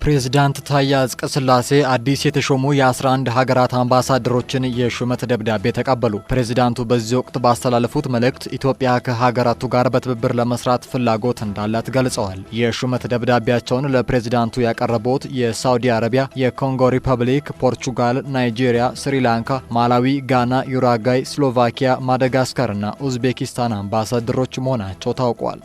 ፕሬዝዳንት ታዬ አጽቀሥላሴ አዲስ የተሾሙ የ11 ሀገራት አምባሳደሮችን የሹመት ደብዳቤ ተቀበሉ። ፕሬዝዳንቱ በዚህ ወቅት ባስተላለፉት መልእክት ኢትዮጵያ ከሀገራቱ ጋር በትብብር ለመስራት ፍላጎት እንዳላት ገልጸዋል። የሹመት ደብዳቤያቸውን ለፕሬዝዳንቱ ያቀረቡት የሳውዲ አረቢያ፣ የኮንጎ ሪፐብሊክ፣ ፖርቹጋል፣ ናይጄሪያ፣ ስሪላንካ፣ ማላዊ፣ ጋና፣ ዩራጋይ፣ ስሎቫኪያ፣ ማዳጋስካር እና ኡዝቤኪስታን አምባሳደሮች መሆናቸው ታውቋል።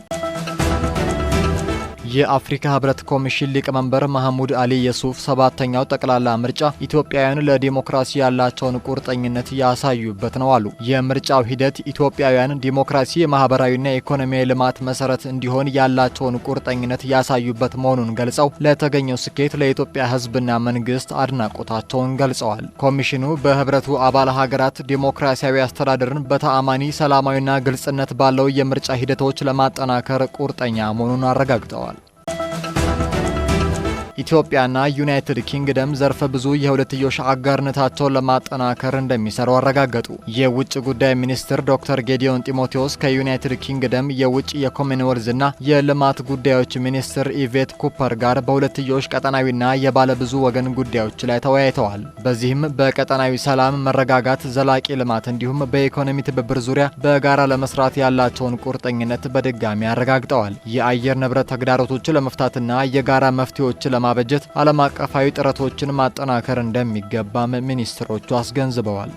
የአፍሪካ ህብረት ኮሚሽን ሊቀመንበር መሐሙድ አሊ የሱፍ ሰባተኛው ጠቅላላ ምርጫ ኢትዮጵያውያን ለዲሞክራሲ ያላቸውን ቁርጠኝነት ያሳዩበት ነው አሉ። የምርጫው ሂደት ኢትዮጵያውያን ዲሞክራሲ የማህበራዊና የኢኮኖሚያዊ ልማት መሰረት እንዲሆን ያላቸውን ቁርጠኝነት ያሳዩበት መሆኑን ገልጸው ለተገኘው ስኬት ለኢትዮጵያ ህዝብና መንግስት አድናቆታቸውን ገልጸዋል። ኮሚሽኑ በህብረቱ አባል ሀገራት ዲሞክራሲያዊ አስተዳደርን በተአማኒ ሰላማዊና ግልጽነት ባለው የምርጫ ሂደቶች ለማጠናከር ቁርጠኛ መሆኑን አረጋግጠዋል። ኢትዮጵያና ዩናይትድ ኪንግደም ዘርፈ ብዙ የሁለትዮሽ አጋርነታቸውን ለማጠናከር እንደሚሰሩ አረጋገጡ። የውጭ ጉዳይ ሚኒስትር ዶክተር ጌዲዮን ጢሞቴዎስ ከዩናይትድ ኪንግደም የውጭ የኮመንዌልዝና የልማት ጉዳዮች ሚኒስትር ኢቬት ኩፐር ጋር በሁለትዮሽ ቀጠናዊና የባለብዙ ወገን ጉዳዮች ላይ ተወያይተዋል። በዚህም በቀጠናዊ ሰላም፣ መረጋጋት፣ ዘላቂ ልማት እንዲሁም በኢኮኖሚ ትብብር ዙሪያ በጋራ ለመስራት ያላቸውን ቁርጠኝነት በድጋሚ አረጋግጠዋል። የአየር ንብረት ተግዳሮቶችን ለመፍታትና የጋራ መፍትሄዎችን ለማበጀት ዓለም አቀፋዊ ጥረቶችን ማጠናከር እንደሚገባም ሚኒስትሮቹ አስገንዝበዋል።